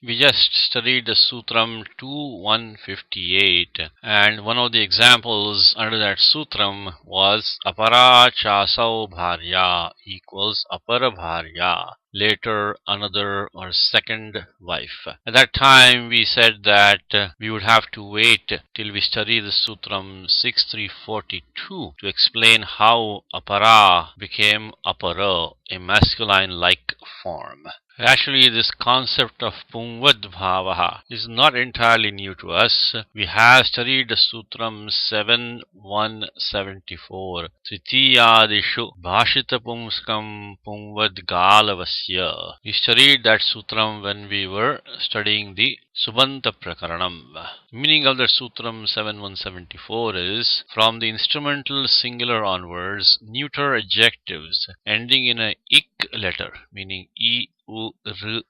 We just studied the Sutram 2.158 and one of the examples under that Sutram was apara chasau bharya equals aparabharya, later another or second wife. At that time we said that we would have to wait till we study the Sutram 6342 to explain how apara became apara, a masculine-like form. Actually, this concept of Pumvad Bhavaha is not entirely new to us. We have studied the Sutram 7.174 Tritiyadishu Bhashita Pumskam Pumvad Galavasya. We studied that Sutram when we were studying the Subanta Prakaranam. The meaning of the Sutram 7.174 is from the instrumental singular onwards, neuter adjectives ending in a ik letter, meaning e, u, r,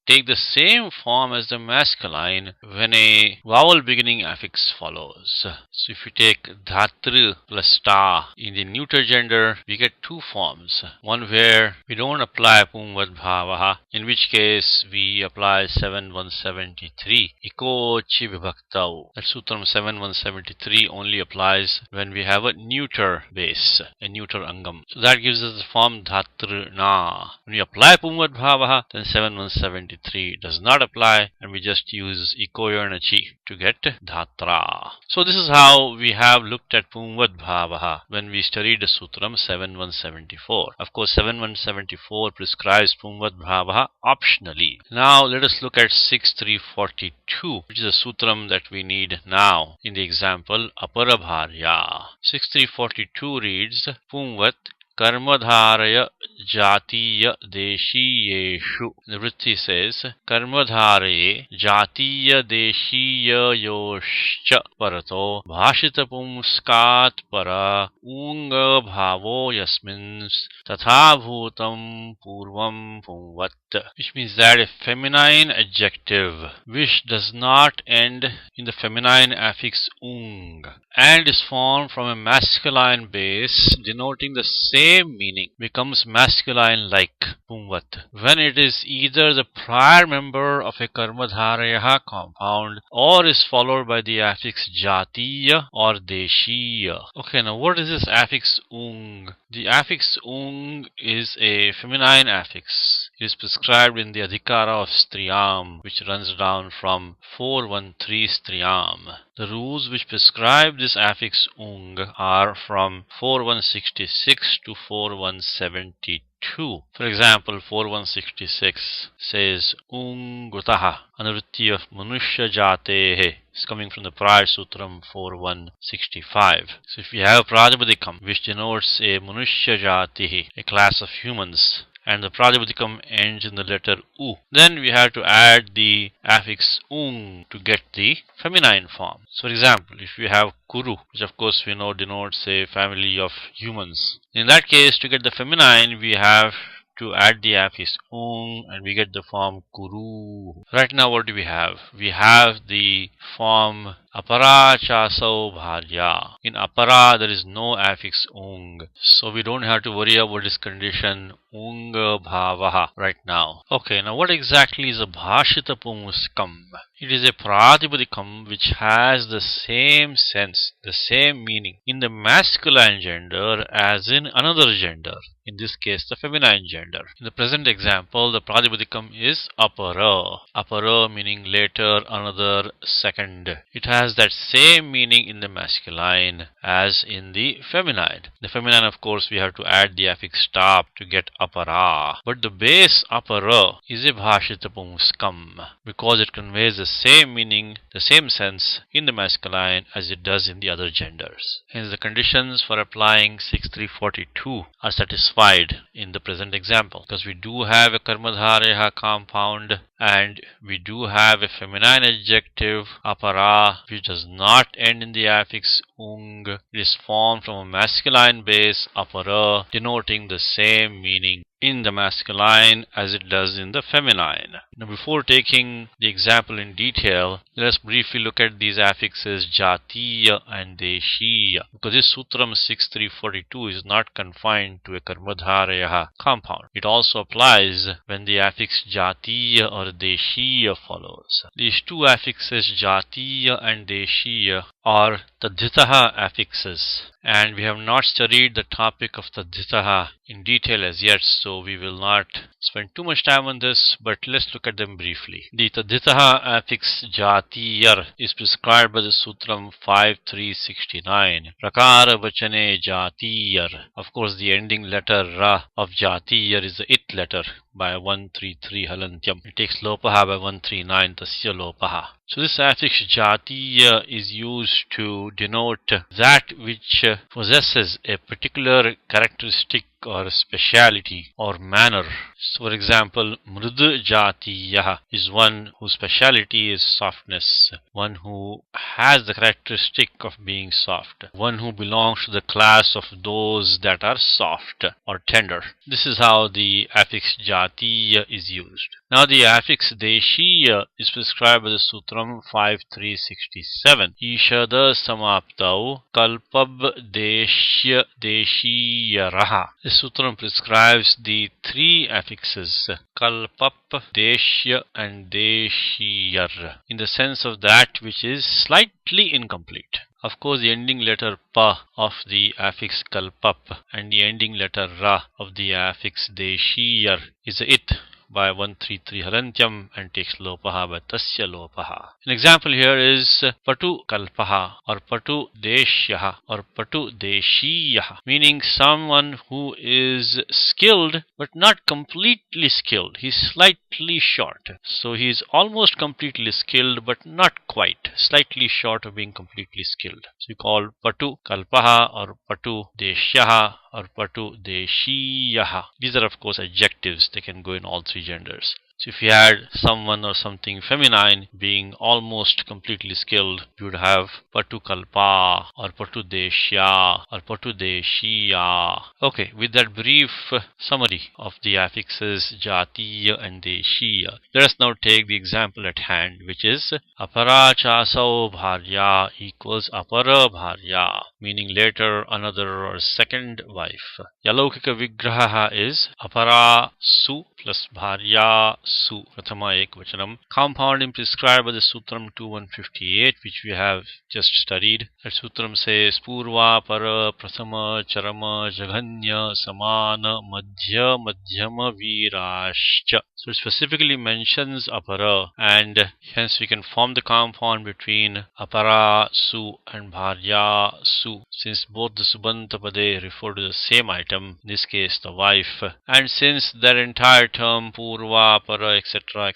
take the same form as the masculine when a vowel beginning affix follows. So if you take dhatru plus ta in the neuter gender, we get two forms. One where we don't apply pumvad bhavaha, in which case we apply 7.173 ikochi vibhaktau. That Sutram 7.173 only applies when we have a neuter base, a neuter angam. So that gives us the form dhatru na. When we apply pumvad bhavaha, then 7.173 does not apply, and we just use ikoyanachi to get dhatra. So this is how we have looked at Pumvad Bhavaha when we studied the Sutram 7.174. Of course, 7.174 prescribes Pumvad Bhavaha optionally. Now let us look at 6.342, which is a Sutram that we need now in the example Aparabharya. 6.342 reads Pumvat Karmadharaya Jatiya Deshiyeshu. The Vritti says Karmadharaye Jatiya Deshiya Yoscha Parato Bhashita Pumskat Para Unga Bhavo Yasmins Tatha Bhutam Purvam Pumvat, which means that a feminine adjective which does not end in the feminine affix ung and is formed from a masculine base denoting the same meaning becomes masculine like pumvat when it is either the prior member of a karmadharayaha compound or is followed by the affix jatiya or deshiya. Okay, now what is this affix ung? The affix ung is a feminine affix. It is prescribed in the adhikara of striyam, which runs down from 413 striyam. The rules which prescribe this affix ung are from 4166 to 4172. For example, 4166 says ungutaha, anavritti of manushya jatehe, is coming from the prior sutram 4165. So if we have prajapadikkam which denotes a manushya jatihi, a class of humans, and the prajapadikkam ends in the letter u, then we have to add the affix ung to get the feminine form. So for example, if we have kuru, which of course we know denotes a family of humans, in that case to get the feminine we have to add the affix ung and we get the form kuru. Right now what do we have? We have the form apara chasau bharya. In apara there is no affix ung, so we don't have to worry about this condition ung bhavaha right now. Okay, now what exactly is a bhashita pumuskam? It is a pratipadikam which has the same sense, the same meaning in the masculine gender as in another gender, in this case the feminine gender. In the present example, the pratipadikam is apara. Apara meaning later, another, second. It has that same meaning in the masculine as in the feminine. The feminine, of course, we have to add the affix stop to get apara. But the base apara is a bhashita pumuskam because it conveys the same meaning, the same sense in the masculine as it does in the other genders. Hence the conditions for applying 6342 are satisfied in the present example because we do have a karmadharayaha compound and we do have a feminine adjective apara which does not end in the affix ung. It is formed from a masculine base apara denoting the same meaning in the masculine as it does in the feminine. Now, before taking the example in detail, let us briefly look at these affixes jatiya and deshiya, because this Sutram 6342 is not confined to a karmadharaya compound. It also applies when the affix jatiya or deshiya follows. These two affixes jatiya and deshiya are tadhitaha affixes, and we have not studied the topic of tadhitaha in detail as yet, so we will not spend too much time on this, but let's look at them briefly. The tadhitaha affix jatiyar is prescribed by the Sutram 5369. Prakara vachane jatiyar. Of course, the ending letter ra of jatiyar is the it letter by 133 halantyam. It takes lopaha by 139 tasya lopaha. So this affix jatiya is used to denote that which possesses a particular characteristic or speciality or manner. So, for example, mrud jatiya is one whose speciality is softness, one who has the characteristic of being soft, one who belongs to the class of those that are soft or tender. This is how the affix jatiya is used. Now the affix deshiya is prescribed by the Sutram 5367. ईषदसम kalpab deshiyaraha. This Sutram prescribes the three affixes kalpap, deshya and deshiyar in the sense of that which is slightly incomplete. Of course, the ending letter pa of the affix kalpap and the ending letter ra of the affix deshiyar is a it by 133 harantyam and takes lopaha by tasya lopaha. An example here is patu kalpaha or patu deshyaha or patu deshiyaha, meaning someone who is skilled but not completely skilled. He's slightly short. So he's almost completely skilled but not quite, slightly short of being completely skilled. So we call patu kalpaha or patu deshyaha or patu deshiyaha. These are of course adjectives. They can go in all three genders. So if you had someone or something feminine being almost completely skilled, you would have patu kalpa or patu deshya or patu deshiya. Okay, with that brief summary of the affixes jatiya and deshiya, let us now take the example at hand, which is apara chasau bharya equals apara bharya, meaning later another or second wife. Yalaukika vigraha is apara su plus bharya su, prathama ekvachanam. Compounding prescribed by the Sutram 2158, which we have just studied. That Sutram says purva para rथमचरमजघन samana madhya madhyama virascha. So it specifically mentions apara, and hence we can form the compound between apara su and bharya su, since both the subanta pade refer to the same item, in this case the wife, and since that entire term purva para etc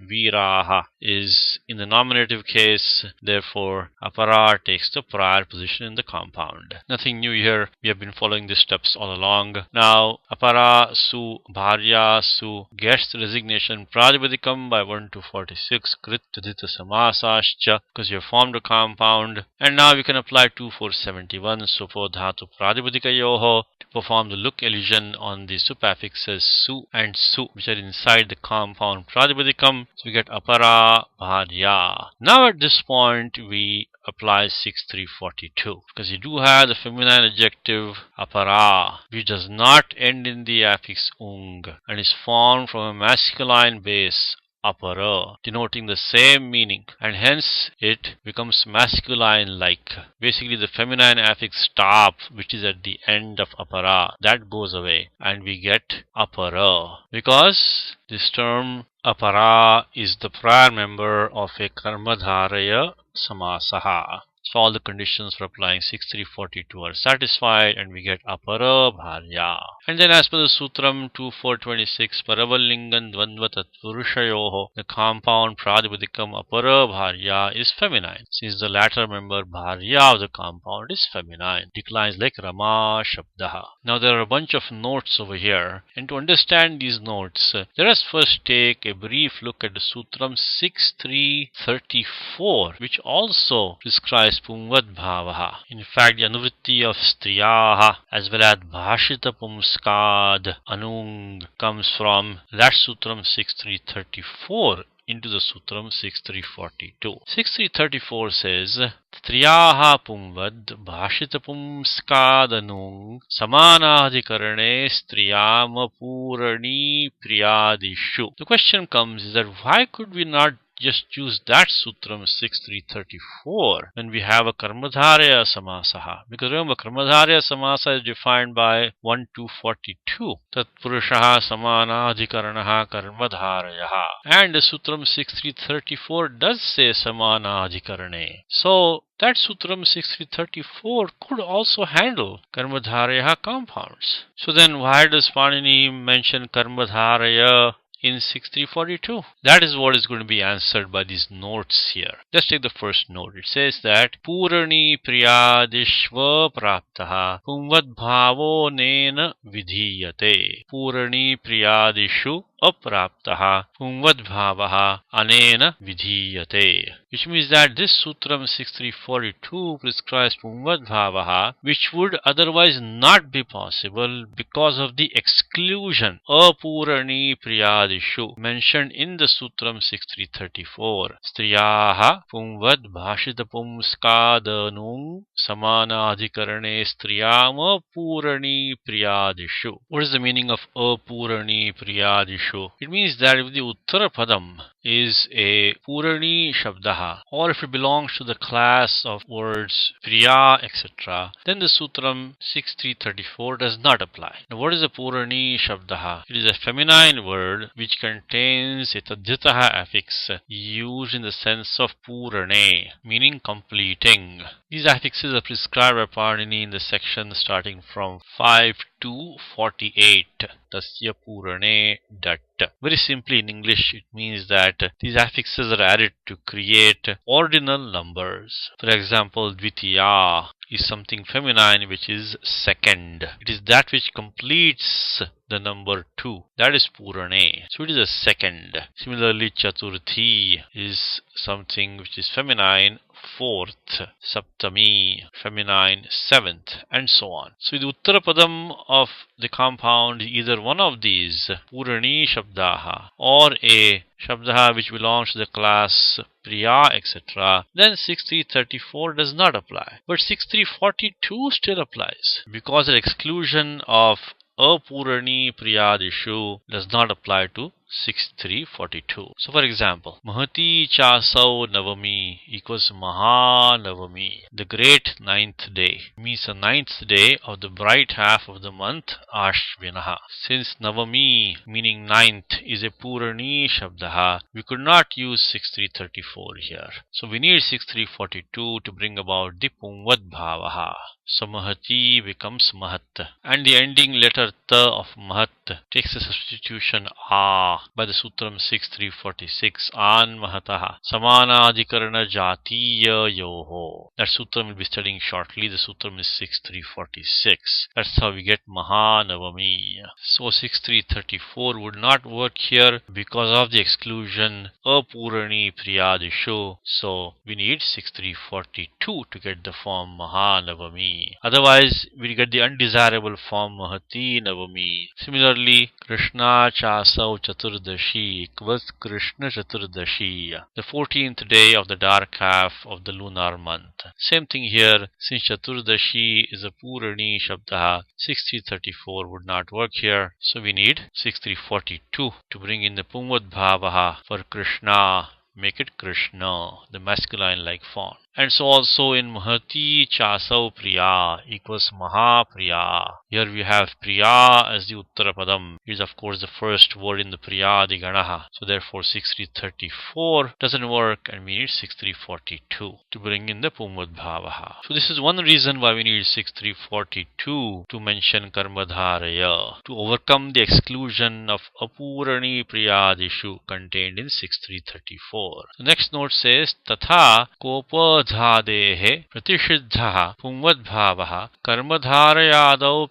viraha is in the nominative case, therefore apara takes the prior position in the compound. Nothing new here, we have been following these steps all along. Now apara su bharya su gets the designation pradipadikam by 1 to 46 krit tadhita samasascha, because you have formed a compound, and now we can apply 2471 supo dhatu pradipadikayoho to perform the look elision on the supaffixes su and su, which are inside the compound pradipadikam. So we get apara bharya. Now at this point we apply 6342, because you do have the feminine adjective apara, which does not end in the affix ung and is formed from a masculine base apara, denoting the same meaning, and hence it becomes masculine like. Basically the feminine affix stop, which is at the end of apara, that goes away and we get apara, because this term apara is the prior member of a karmadharaya samasaha. So all the conditions for applying 6342 are satisfied and we get apara bharya. And then as per the Sutram 2426 paravalingan dvandva tatpurushayoho, the compound pradipadikam apara bharya is feminine, since the latter member bharya of the compound is feminine. Declines like rama shabdaha. Now there are a bunch of notes over here, and to understand these notes, let us first take a brief look at the Sutram 6334, which also prescribes prescribes pumvad-bhavaha. In fact, the anuvritti of striyaha as well as bhashita pumskad anung comes from that sutram 6334 into the sutram 6342. 6334 says striyaha pumvad bhashita pumskadanung samanadhikarane striyam purani priyadishu. The question comes is that why could we not just choose that sutram 6334 when we have a karmadharya samasaha? Because remember, karmadharya samasa is defined by 1242. Tat purushaha samanadhikaranaha karmadharayaha. And the sutram 6334 does say samanadhikarane. So that sutram 6334 could also handle karmadharya compounds. So then why does Pāṇinī mention karmadharya in 6342? That is what is going to be answered by these notes here. Let's take the first note. It says that Purani Priyadishva Praptaha Pumvad Bhavo Nena Vidhiyate. Purani Priyadishu Apraptaha Pumvad Bhavaha Anena Vidhiyate. Which means that this sutram 6342 prescribes Pumvad Bhavaha, which would otherwise not be possible because of the exclusion Apurani Priyadishu mentioned in the sutram 6334. Striyaha Pumvad Bhashita Pumskadanung Samanadhikarane Striyam Apurani Priyadishu. What is the meaning of Apurani Priyadishu? It means that if the Uttara Padam is a Purani Shabdaha, or if it belongs to the class of words Priya, etc., then the Sutram 6334 does not apply. Now, what is a Purani Shabdaha? It is a feminine word which contains a tadhyataha affix used in the sense of Purane, meaning completing. These affixes are prescribed by Pāṇinī in the section starting from 5 to 48. Tasya Purane Dat. Very simply in English, it means that these affixes are added to create ordinal numbers. For example, Dvitiya is something feminine which is second. It is that which completes the number 2. That is Purane. So it is a second. Similarly, Chaturthi is something which is feminine, fourth, Saptami, feminine, seventh, and so on. So the Uttarapadam of the compound is either one of these, Purani Shabdaha, or a Shabdaha which belongs to the class Priya, etc., then 6334 does not apply. But 6342 still applies, because the exclusion of Apurani Priyadishu does not apply to 6342. So for example, Mahati Chasau Navami equals Maha Navami, the great ninth day, means the ninth day of the bright half of the month Ashvinaha. Since Navami, meaning ninth, is a Purani Shabdaha, we could not use 6334 here. So we need 6342 to bring about the Pumvad Bhavaha. So Mahati becomes Mahat, and the ending letter Ta of Mahat takes a substitution A by the Sutram 6346, An Mahataha Samanadhikarana Jatiya Yoho. That Sutram will be studying shortly. The Sutram is 6346. That's how we get Mahanavami. So 6334 would not work here because of the exclusion Apurani Priyadishu. So we need 6342 to get the form Mahanavami. Otherwise, we get the undesirable form Mahati Navami. Similarly, Krishna Chasau Chaturdashi equals Krishna Chaturdashi, the 14th day of the dark half of the lunar month. Same thing here, since Chaturdashi is a Purani Shabdaha, 6334 would not work here. So we need 6342 to bring in the Pumvad Bhavaha for Krishna. Make it Krishna, the masculine-like form. And so also in Mahati Chasau Priya equals Mahapriya. Here we have Priya as the Uttarapadam. It is of course the first word in the Priya Diganaha. So therefore 6334 doesn't work, and we need 6342 to bring in the Pumvad Bhavaha. So this is one reason why we need 6342 to mention Karmadharaya, to overcome the exclusion of Apurani Priyadishu contained in 6334. The next note says Tatha Kopa Dhadehe Pratishiddha Pumvad Bhavaha Karmadharayadau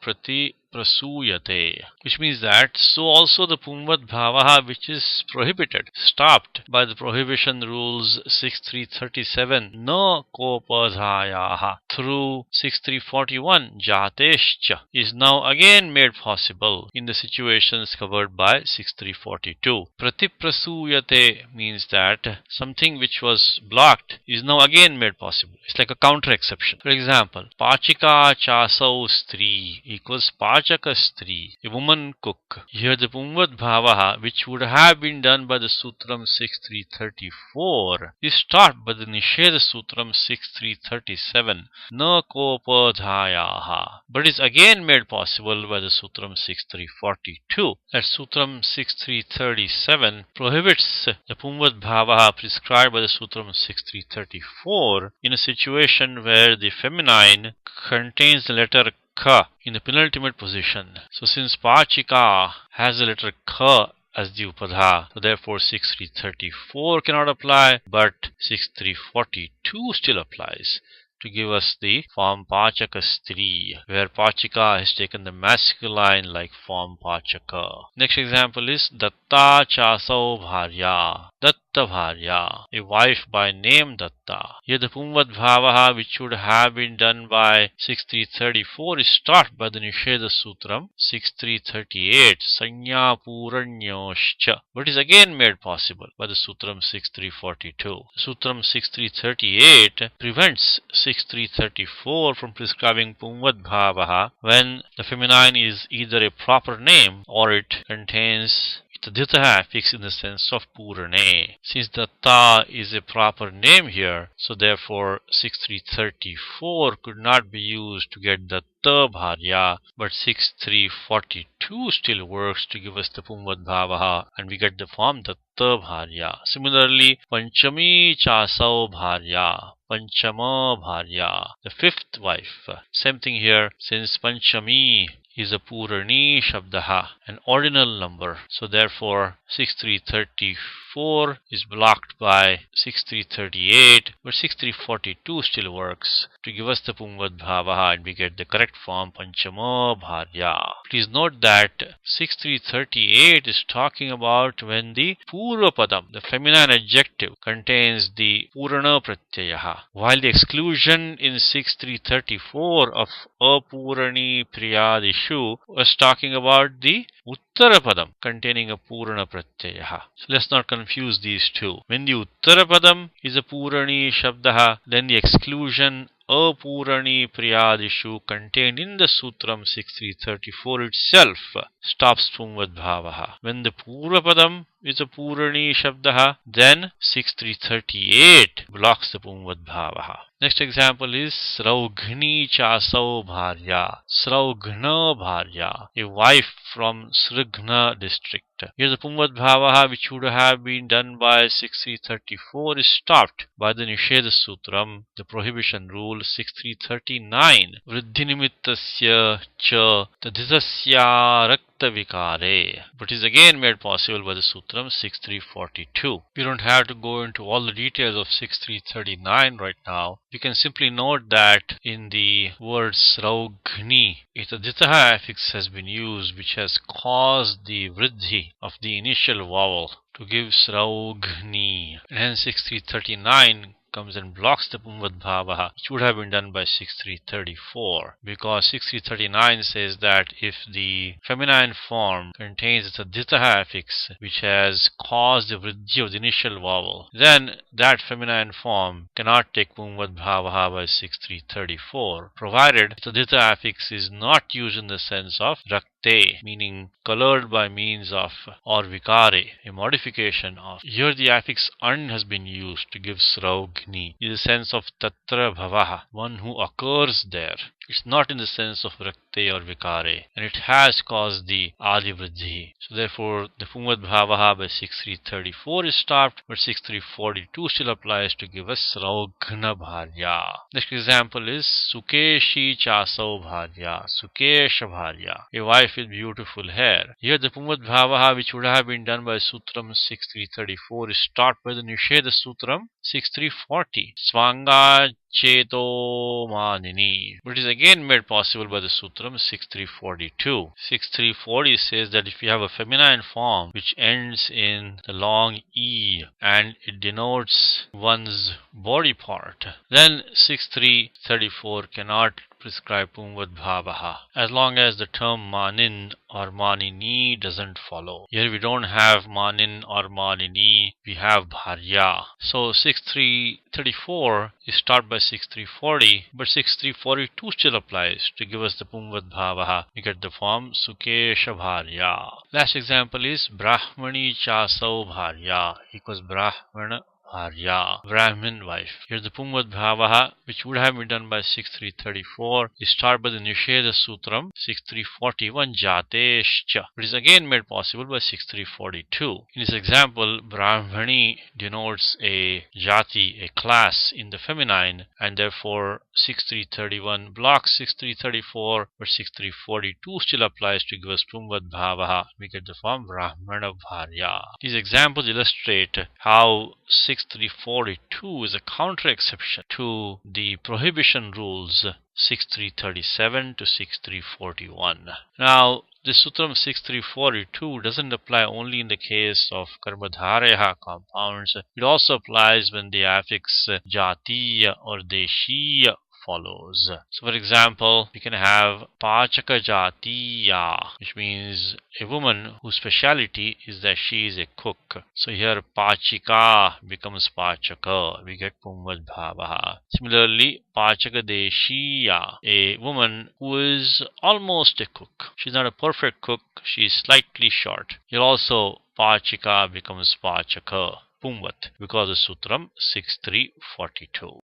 prasuyate, which means that so also the pumvad bhavaha which is prohibited, stopped by the prohibition rules 6337 no kopadhayaha through 6341 jatescha is now again made possible in the situations covered by 6342. Pratiprasuyate means that something which was blocked is now again made possible. It's like a counter exception. For example, pachika chasau stri equals pachaka stri, a woman cook. Here the pumvad bhavaha which would have been done by the sutram 6334 is stopped by the nisheda sutram 6337 na kopadhayaha, but is again made possible by the sutram 6342. That sutram 6337 prohibits the pumvad bhavaha prescribed by the sutram 6334 in a situation where the feminine contains the letter ka in the penultimate position. So since pachika has the letter ka as the upadha, so therefore 6334 cannot apply, but 6342 still applies to give us the form pachaka stri, where pachika has taken the masculine like form pachaka. Next example is datta chasau bharya, datta bharya, a wife by name Datta. Here the pumvad bhavaha which should have been done by 6334 is stopped by the nisheda sutram 6338 sanya puranyoscha, but is again made possible by the sutram 6342. Sutram 6338 prevents 6334 from prescribing pumvad bhavaha when the feminine is either a proper name or it contains the affix in the sense of purane. Since datta is a proper name here, so therefore 6334 could not be used to get datta bharya, but 6342 still works to give us the pumvad bhavaha and we get the form datta bharya. Similarly, panchami chasau bharya, panchama bharya, the fifth wife. Same thing here, since panchami is a purani shabdaha, an ordinal number. So therefore 6334 is blocked by 6338, but 6342 still works to give us the pumvad bhavaha and we get the correct form panchama bharya. Please note that 6338 is talking about when the purva padam, the feminine adjective, contains the purana pratyayaha, while the exclusion in 6334 of apurani priyadishu was talking about the uttara padam containing a purana pratyayaha. So let's not confuse these two. When the uttara padam is a purani shabdaha, then the exclusion apurani priyadishu contained in the sutram 6334 itself stops pumvad bhavaha. When the purva padam is a purani shabdaha, then 6338 blocks the pumvad bhavaha. Next example is Sraughni chasau bharya, Sraughna bharya, a wife from Srighna district. Here the pumvad bhavaha which would have been done by 6334 is stopped by the nisheda sutram, the prohibition rule 6339. Vriddhi nimittasya cha tadhitasya rakta vikare, but is again made possible by the sutram 6342. We don't have to go into all the details of 6339 right now. We can simply note that in the word Sraughni, a tadhitaha affix has been used which has caused the vriddhi of the initial vowel to give Sraughni, and hence 6339 comes and blocks the pumvad bhavaha, which would have been done by 6334, because 6339 says that if the feminine form contains a tadhitaha affix which has caused the vriddhi of the initial vowel, then that feminine form cannot take pumvad bhavaha by 6334, provided the tadhitaha affix is not used in the sense of rakte, meaning colored by means of, or vikare, a modification of. Here the affix an has been used to give Sraughni in the sense of tatra bhavaha, one who occurs there. It's not in the sense of rakte or vikare, and it has caused the adi vriddhi. So therefore the pumvad bhavaha by 6334 is stopped, but 6342 still applies to give us Sraughna bharya. Next example is Sukeshi chasau bharya, Sukesha bharya, a wife with beautiful hair. Here the pumvad bhavaha which would have been done by sutram 6334 is stopped by the nisheda sutram 6340. Swanga cheto manini, but is again made possible by the Sutram 6342. 6340 says that if you have a feminine form which ends in the long E and it denotes one's body part, then 6334 cannot prescribe Pumvad Bhavaha as long as the term Manin or Pāṇinī doesn't follow. Here we don't have Manin or Pāṇinī, we have Bharya. So 6334 is taught by 6340, but 6342 still applies to give us the Pumvad Bhavaha. We get the form Sukesha Bharya. Last example is Brahmani Chasau Bharya equals Brahmana Bharya, Brahmin wife. Here the Pumvad Bhavaha, which would have been done by 6334, is taught by the ईषदसम 6341 Jatescha, which is again made possible by 6342. In this example, Brahmani denotes a jati, a class in the feminine, and therefore 6331 blocks 6334, but 6342 still applies to give us Pumvad Bhavaha. We get the form Brahmana Bharya. These examples illustrate how 6342 is a counter exception to the prohibition rules 6337 to 6341. Now, the Sutram 6342 doesn't apply only in the case of Karmadhareha compounds. It also applies when the affix Jatiya or Deshiya follows. So, for example, we can have Pachaka Jatiya, which means a woman whose speciality is that she is a cook. So here Pachika becomes Pachaka. We get Pumvad Bhavaha. Similarly, Pachaka Deshiya, a woman who is almost a cook. She's not a perfect cook. She is slightly short. Here also Pachika becomes Pachaka. Pumvat because of Sutram 6342.